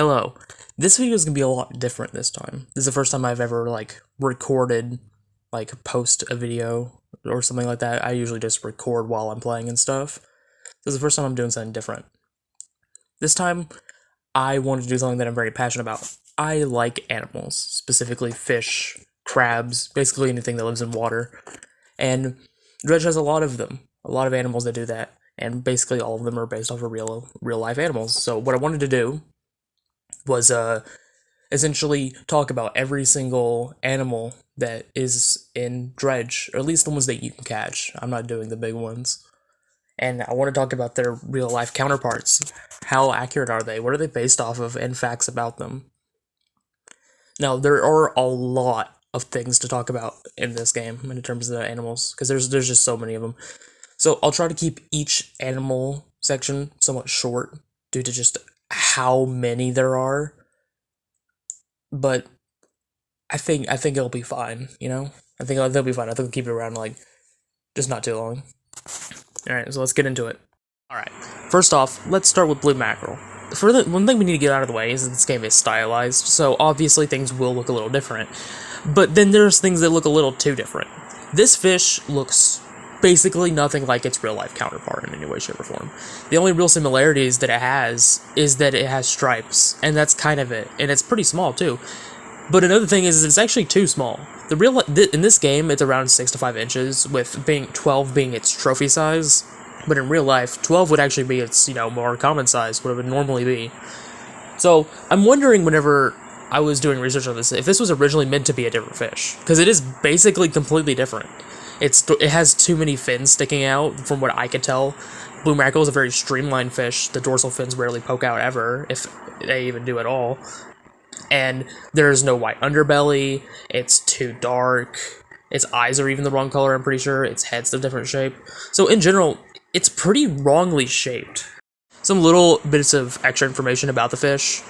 Hello. This video is gonna be a lot different this time. This is the first time I've ever recorded, post a video or something like that. I usually just record while I'm playing and stuff. This is the first time I'm doing something different. This time, I wanted to do something that I'm very passionate about. I like animals, specifically fish, crabs, basically anything that lives in water. And Dredge has a lot of them, a lot of animals that do that, and basically all of them are based off of real life animals. So what I wanted to do was essentially talk about every single animal that is in Dredge, or at least the ones that you can catch. I'm not doing the big ones. And I want to talk about their real life counterparts. How accurate are they? What are they based off of, and facts about them? Now, there are a lot of things to talk about in this game in terms of the animals, because there's just so many of them. So I'll try to keep each animal section somewhat short due to just how many there are. But I think it'll be fine, you know? I think they'll be fine. I think they'll keep it around just not too long. Alright, so let's get into it. Alright, first off, let's start with blue mackerel. One thing we need to get out of the way is that this game is stylized, so obviously things will look a little different. But then there's things that look a little too different. This fish looks basically nothing like its real life counterpart in any way, shape, or form. The only real similarities that it has is that it has stripes, and that's kind of it. And it's pretty small too. But another thing is it's actually too small. In this game, it's around 6 to 5 inches, with 12 being its trophy size. But in real life, 12 would actually be its, more common size, what it would normally be. So, I'm wondering whenever I was doing research on this, if this was originally meant to be a different fish. Because it is basically completely different. It has too many fins sticking out, from what I could tell. Blue mackerel is a very streamlined fish. The dorsal fins rarely poke out ever, if they even do at all. And there's no white underbelly, it's too dark, its eyes are even the wrong color, I'm pretty sure, its head's a different shape. So in general, it's pretty wrongly shaped. Some little bits of extra information about the fish.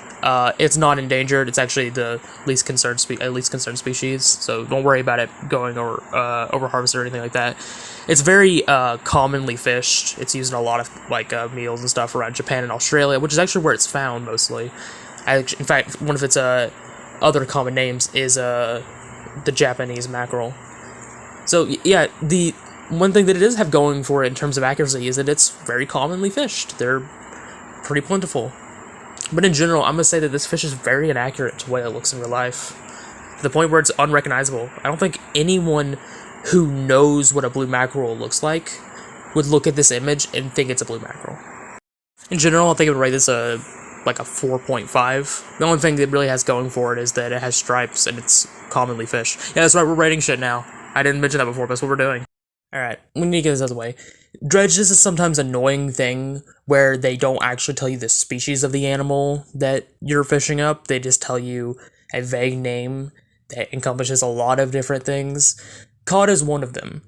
It's not endangered, it's actually the least concerned species, so don't worry about it going over harvest or anything like that. It's very commonly fished. It's used in a lot of meals and stuff around Japan and Australia, which is actually where it's found mostly. In fact, one of its other common names is the Japanese mackerel. So yeah, the one thing that it does have going for it in terms of accuracy is that it's very commonly fished. They're pretty plentiful. But in general, I'm going to say that this fish is very inaccurate to the way it looks in real life. To the point where it's unrecognizable. I don't think anyone who knows what a blue mackerel looks like would look at this image and think it's a blue mackerel. In general, I think I would rate this a 4.5. The only thing that really has going for it is that it has stripes and it's commonly fished. Yeah, that's right, we're rating shit now. I didn't mention that before, but that's what we're doing. Alright, we need to get this out of the way. Dredge is a sometimes annoying thing where they don't actually tell you the species of the animal that you're fishing up. They just tell you a vague name that encompasses a lot of different things. Cod is one of them.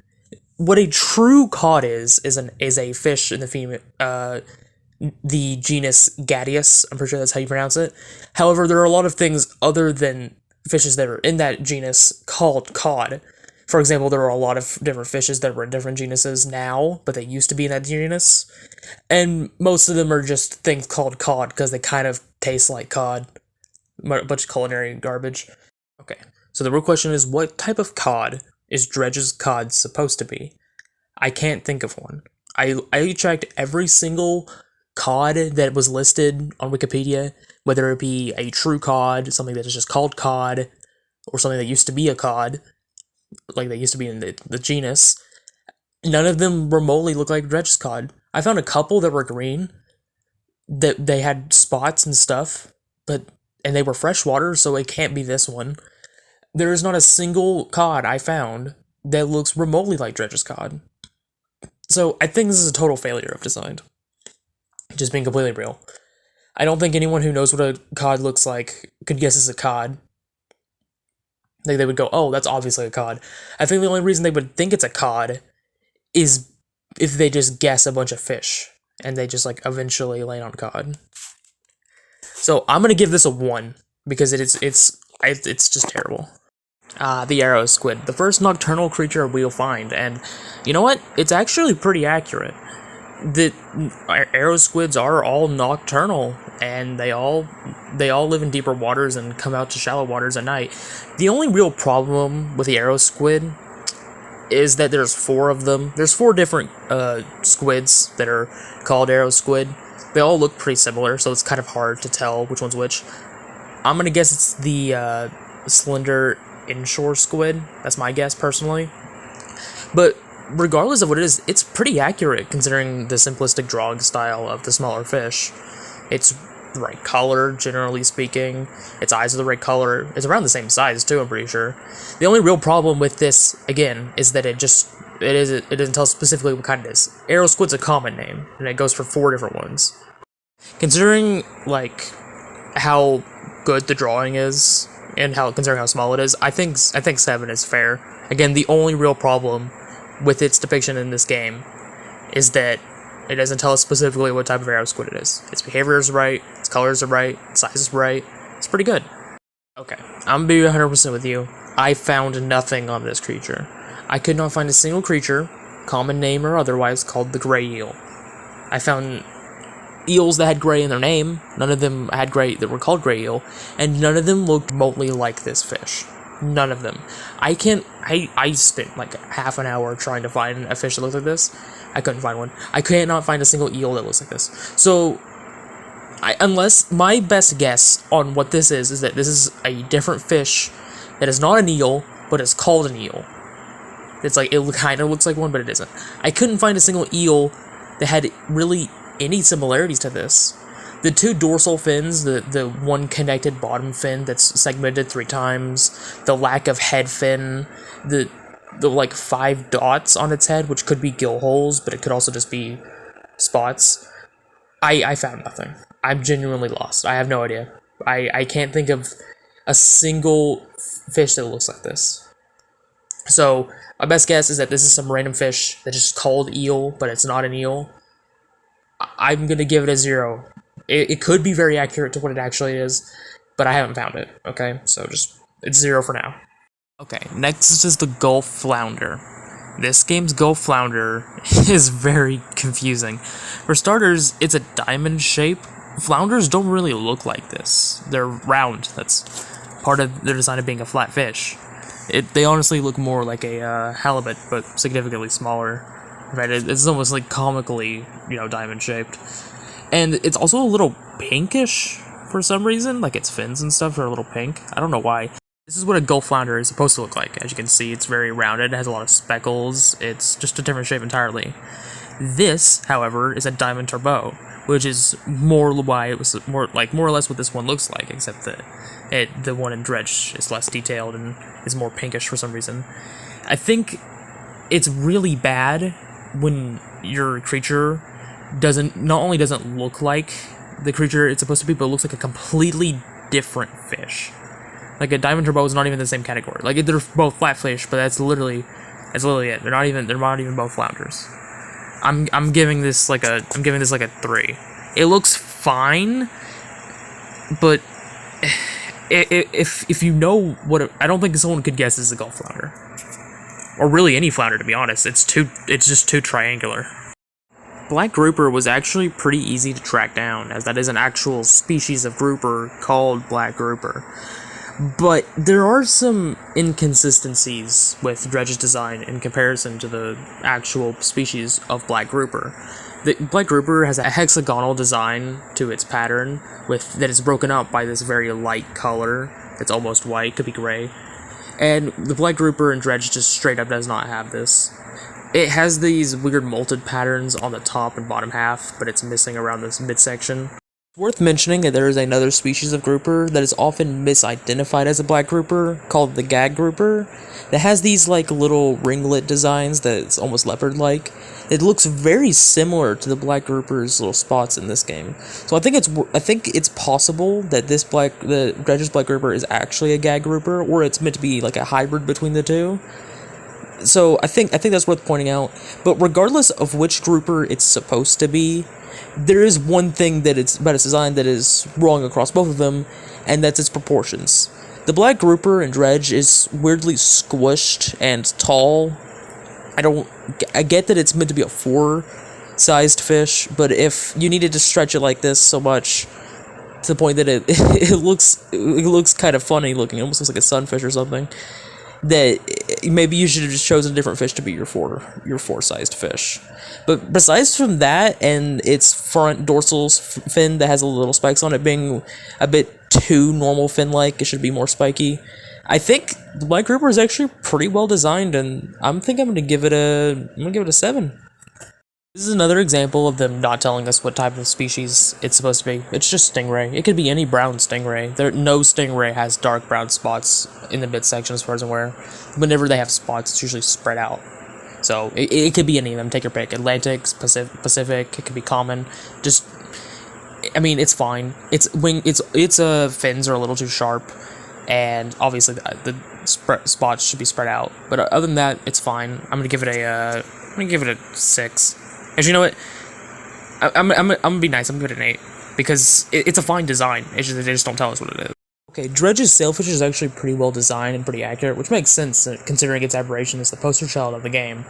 What a true cod is a fish in the genus Gadius. I'm pretty sure that's how you pronounce it. However, there are a lot of things other than fishes that are in that genus called cod. For example, there are a lot of different fishes that were in different genuses now, but they used to be in that genus. And most of them are just things called cod because they kind of taste like cod. A bunch of culinary garbage. Okay, so the real question is, what type of cod is Dredge's cod supposed to be? I can't think of one. I checked every single cod that was listed on Wikipedia, whether it be a true cod, something that is just called cod, or something that used to be a cod, like they used to be in the genus. None of them remotely look like Dredge's cod. I found a couple that were green, that they had spots and stuff, and they were freshwater, so it can't be this one. There is not a single cod I found that looks remotely like Dredge's cod. So I think this is a total failure of design. Just being completely real. I don't think anyone who knows what a cod looks like could guess it's a cod. They would go, oh, that's obviously a cod. I think the only reason they would think it's a cod is if they just guess a bunch of fish, and they just eventually land on cod. So I'm gonna give this a 1, because it's just terrible. The arrow squid, the first nocturnal creature we'll find, and you know what? It's actually pretty accurate. the arrow squids are all nocturnal, and they all live in deeper waters and come out to shallow waters at night. The only real problem with the arrow squid is that there's 4 of them. There's 4 different squids that are called arrow squid. They all look pretty similar, so it's kind of hard to tell which one's which. I'm gonna guess it's the slender inshore squid. That's my guess, personally. But regardless of what it is, it's pretty accurate considering the simplistic drawing style of the smaller fish. It's the right color, generally speaking. Its eyes are the right color. It's around the same size too, I'm pretty sure. The only real problem with this, again, is that it doesn't tell specifically what kind it is. Arrow squid's a common name, and it goes for 4 different ones. Considering like how good the drawing is, and considering how small it is, I think 7 is fair. Again, the only real problem with its depiction in this game is that it doesn't tell us specifically what type of arrow squid it is. Its behavior is right, its colors are right, its size is right. It's pretty good. Okay, I'm gonna be 100% with you. I found nothing on this creature. I could not find a single creature, common name or otherwise, called the gray eel. I found eels that had gray in their name. None of them had gray that were called gray eel, and none of them looked remotely like this fish. None of them. I spent like half an hour trying to find a fish that looked like this. I couldn't find one. I cannot find a single eel that looks like this. So, unless my best guess on what this is that this is a different fish that is not an eel, but is called an eel. It's like, it kind of looks like one, but it isn't. I couldn't find a single eel that had really any similarities to this. The 2 dorsal fins, the one connected bottom fin that's segmented 3 times, the lack of head fin, the like 5 dots on its head, which could be gill holes, but it could also just be spots. I found nothing. I'm genuinely lost. I have no idea. I can't think of a single fish that looks like this. So, my best guess is that this is some random fish that's just called eel, but it's not an eel. I'm gonna give it a 0. It could be very accurate to what it actually is, but I haven't found it, okay? So it's 0 for now. Okay, next is the Gulf Flounder. This game's Gulf Flounder is very confusing. For starters, it's a diamond shape. Flounders don't really look like this. They're round. That's part of their design of being a flat fish. They honestly look more like a halibut, but significantly smaller. Right? It's almost like comically, diamond shaped. And it's also a little pinkish for some reason, like its fins and stuff are a little pink. I don't know why. This is what a Gulf Flounder is supposed to look like. As you can see, it's very rounded, it has a lot of speckles, it's just a different shape entirely. This, however, is a Diamond Turbot, which is more why it was more or less what this one looks like, except that the one in Dredge is less detailed and is more pinkish for some reason. I think it's really bad when your creature not only doesn't look like the creature it's supposed to be, but it looks like a completely different fish. Like a Diamond Turbot is not even the same category. Like they're both flat fish, but that's literally it. They're not even both flounders. I'm giving this like a 3. It looks fine, but if you know what I don't think someone could guess this is a Gulf Flounder, or really any flounder, to be honest. It's just too triangular. Black grouper was actually pretty easy to track down, as that is an actual species of grouper called black grouper. But there are some inconsistencies with Dredge's design in comparison to the actual species of black grouper. The black grouper has a hexagonal design to its pattern that is broken up by this very light color. It's almost white, could be gray. And the black grouper in Dredge just straight up does not have this. It has these weird molted patterns on the top and bottom half, but it's missing around this midsection. It's worth mentioning that there is another species of grouper that is often misidentified as a black grouper, called the gag grouper, that has these like little ringlet designs that's almost leopard-like. It looks very similar to the black grouper's little spots in this game. So I think it's possible that the Dredge's black grouper is actually a gag grouper, or it's meant to be like a hybrid between the two. So I think that's worth pointing out. But regardless of which grouper it's supposed to be, there is one thing about its design that is wrong across both of them, and that's its proportions. The black grouper in Dredge is weirdly squished and tall. I get that it's meant to be a 4 sized fish, but if you needed to stretch it like this so much to the point that it looks kind of funny looking, it almost looks like a sunfish or something, that maybe you should have just chosen a different fish to be your four sized fish. But besides from that and its front dorsal fin that has a little spikes on it being a bit too normal fin like, it should be more spiky. I think the black grouper is actually pretty well designed, and I'm gonna give it a 7. This is another example of them not telling us what type of species it's supposed to be. It's just stingray. It could be any brown stingray. No stingray has dark brown spots in the midsection as far as I'm aware. Whenever they have spots, it's usually spread out. So it could be any of them. Take your pick. Atlantic, Pacific. It could be common. Just, I mean, it's fine. Its fins are a little too sharp, and obviously the spots should be spread out. But other than that, it's fine. I'm gonna give it a 6. Actually, you know what? I'm gonna be nice. I'm gonna give it an 8 because it's a fine design. It's just they just don't tell us what it is. Okay, Dredge's sailfish is actually pretty well designed and pretty accurate, which makes sense considering its aberration is the poster child of the game.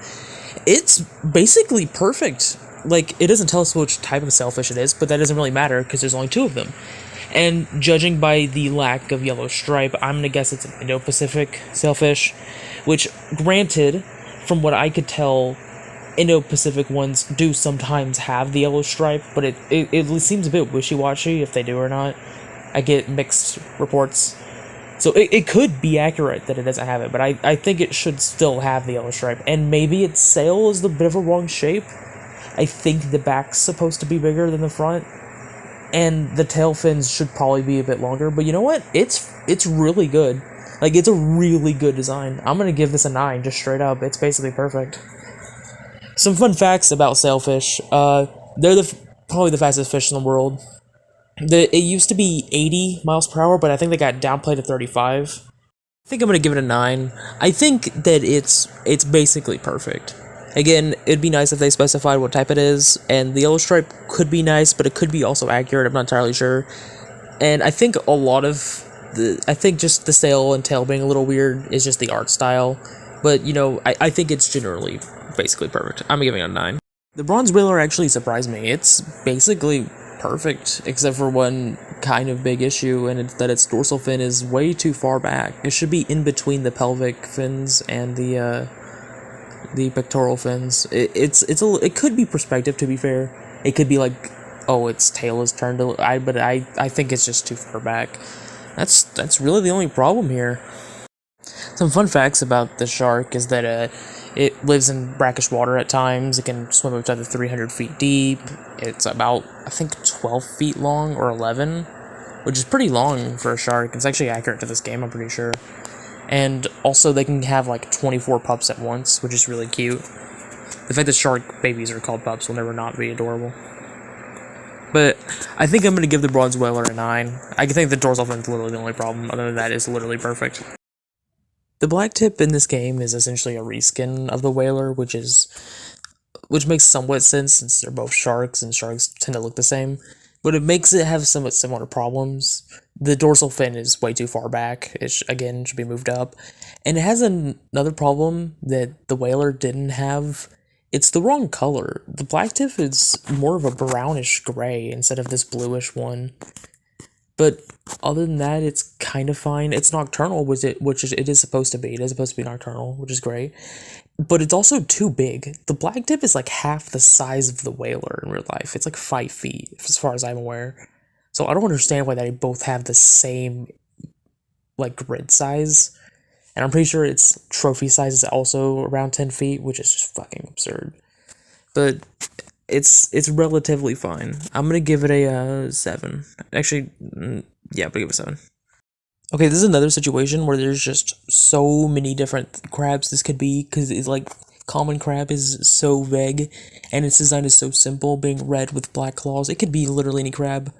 It's basically perfect. Like, it doesn't tell us which type of sailfish it is, but that doesn't really matter because there's only 2 of them. And judging by the lack of yellow stripe, I'm gonna guess it's an Indo-Pacific sailfish, which, granted, from what I could tell, Indo-Pacific ones do sometimes have the yellow stripe, but it seems a bit wishy-washy if they do or not. I get mixed reports. So it could be accurate that it doesn't have it, but I think it should still have the yellow stripe. And maybe its sail is the bit of a wrong shape. I think the back's supposed to be bigger than the front, and the tail fins should probably be a bit longer, but you know what? It's really good. Like, it's a really good design. I'm gonna give this a 9, just straight up. It's basically perfect. Some fun facts about sailfish. They're probably the fastest fish in the world. It used to be 80 miles per hour, but I think they got downplayed to 35. I think I'm gonna give it a 9. I think that it's basically perfect. Again, it'd be nice if they specified what type it is, and the yellow stripe could be nice, but it could be also accurate. I'm not entirely sure. And I think just the sail and tail being a little weird is just the art style. But, you know, I think it's generally basically perfect. I'm giving it a 9. The bronze whaler actually surprised me. It's basically perfect, except for one kind of big issue, and it's that its dorsal fin is way too far back. It should be in between the pelvic fins and the pectoral fins. It could be perspective, to be fair. It could be like, oh, its tail is turned but I think it's just too far back. That's really the only problem here. Some fun facts about the shark is that it lives in brackish water at times. It can swim up to 300 feet deep. It's about, I think, 12 feet long or 11, which is pretty long for a shark. It's actually accurate to this game, I'm pretty sure. And also, they can have like 24 pups at once, which is really cute. The fact that shark babies are called pups will never not be adorable. But I think I'm going to give the bronze whaler a 9. I think the dorsal fin is literally the only problem. Other than that, it's literally perfect. The black tip in this game is essentially a reskin of the whaler, which makes somewhat sense since they're both sharks, and sharks tend to look the same. But it makes it have somewhat similar problems. The dorsal fin is way too far back. It should be moved up. And it has another problem that the whaler didn't have. It's the wrong color. The black tip is more of a brownish gray instead of this bluish one. But other than that, it's kind of fine. It's nocturnal, which it is supposed to be. It is supposed to be nocturnal, which is great. But it's also too big. The black tip is like half the size of the whaler in real life. It's like 5 feet, as far as I'm aware. So I don't understand why they both have the same, like, grid size. And I'm pretty sure its trophy size is also around 10 feet, which is just fucking absurd. But it's relatively fine. I'm gonna give it a 7. Actually, yeah, I'm gonna give it a 7. Okay, this is another situation where there's just so many different crabs this could be, because it's like, common crab is so vague, and its design is so simple, being red with black claws. It could be literally any crab.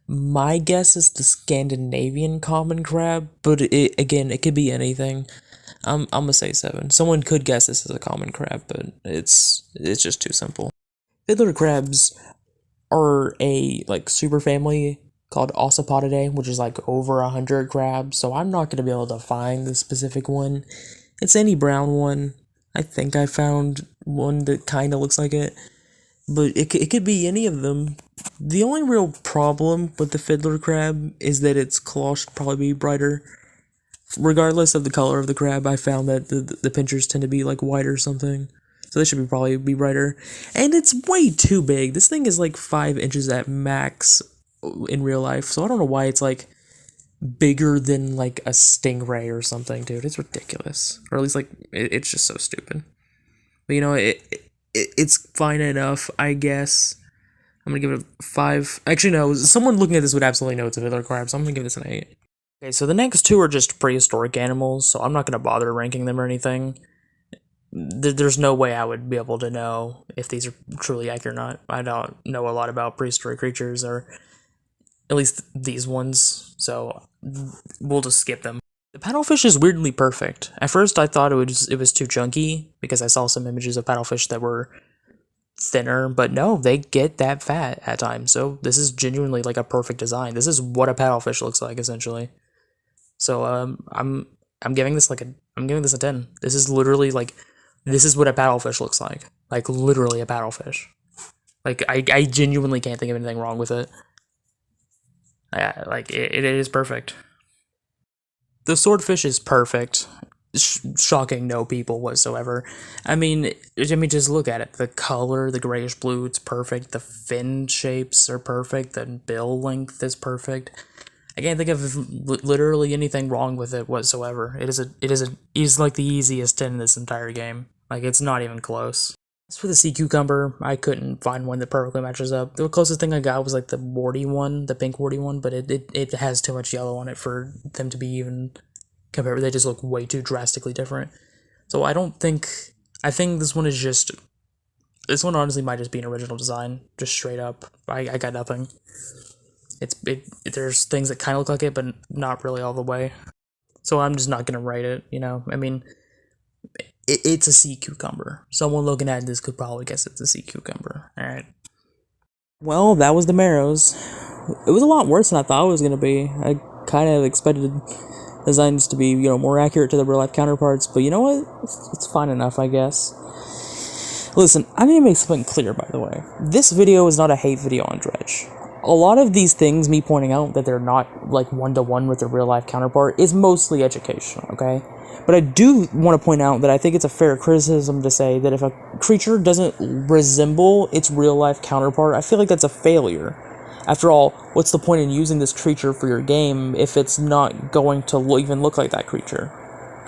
My guess is the Scandinavian common crab, but it could be anything. I'm gonna say 7. Someone could guess this is a common crab, but it's just too simple. Fiddler crabs are a superfamily called Ossipodidae, which is like over 100 crabs. So I'm not gonna be able to find the specific one. It's any brown one. I think I found one that kind of looks like it. but it could be any of them. The only real problem with the fiddler crab is that its claw should probably be brighter. Regardless of the color of the crab, I found that the pinchers tend to be like white or something. So they should probably be brighter. And it's way too big. This thing is like 5 inches at max in real life. So I don't know why it's like bigger than like a stingray or something, dude. It's ridiculous. Or at least like it's just so stupid. But you know, it's fine enough, I guess. I'm gonna give it a 5. Actually, no. Someone looking at this would absolutely know it's a fiddler crab, so I'm gonna give this an 8. Okay, so the next two are just prehistoric animals, so I'm not gonna bother ranking them or anything. There's no way I would be able to know if these are truly accurate or not. I don't know a lot about prehistoric creatures, or at least these ones, so we'll just skip them. The paddlefish is weirdly perfect. At first, I thought it was too chunky because I saw some images of paddlefish that were thinner, but no, they get that fat at times. So this is genuinely like a perfect design. This is what a paddlefish looks like essentially. So I'm giving this I'm giving this a 10. This is literally like this is what a paddlefish looks like. Like literally a paddlefish. Like I genuinely can't think of anything wrong with it. Yeah, like it is perfect. The swordfish is perfect. Shocking no people whatsoever. I mean, just look at it. The color, the grayish blue, it's perfect. The fin shapes are perfect. The bill length is perfect. I can't think of literally anything wrong with it whatsoever. It is like the easiest 10 in this entire game. Like it's not even close. As for the sea cucumber, I couldn't find one that perfectly matches up. The closest thing I got was like the warty one, the pink warty one, but it has too much yellow on it for them to be even compared. They just look way too drastically different. So I think this one is just, this one honestly might just be an original design, just straight up. I got nothing. There's things that kind of look like it, but not really all the way. So I'm just not gonna write it, you know? I mean, it's a sea cucumber. Someone looking at this could probably guess it's a sea cucumber. Alright. Well, that was the Marrows. It was a lot worse than I thought it was gonna be. I kind of expected designs to be, you know, more accurate to the real life counterparts, but you know what? It's fine enough, I guess. Listen, I need to make something clear, by the way. This video is not a hate video on Dredge. A lot of these things, me pointing out that they're not like one-to-one with their real life counterpart, is mostly educational, okay? But I do want to point out that I think it's a fair criticism to say that if a creature doesn't resemble its real life counterpart, I feel like that's a failure. After all, what's the point in using this creature for your game if it's not going to even look like that creature?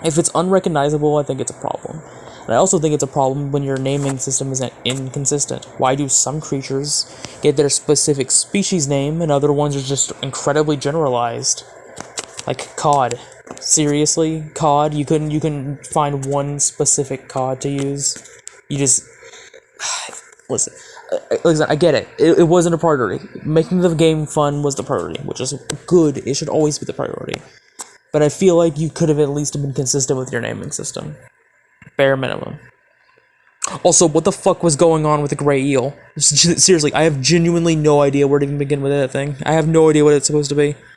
If it's unrecognizable, I think it's a problem. And I also think it's a problem when your naming system isn't inconsistent. Why do some creatures get their specific species name and other ones are just incredibly generalized? Like cod. Seriously? Cod? You couldn't find one specific cod to use? You just... Listen, I get it. It wasn't a priority. Making the game fun was the priority, which is good. It should always be the priority. But I feel like you could have at least been consistent with your naming system. Bare minimum. Also, what the fuck was going on with the gray eel? Seriously, I have genuinely no idea where to even begin with that thing. I have no idea what it's supposed to be.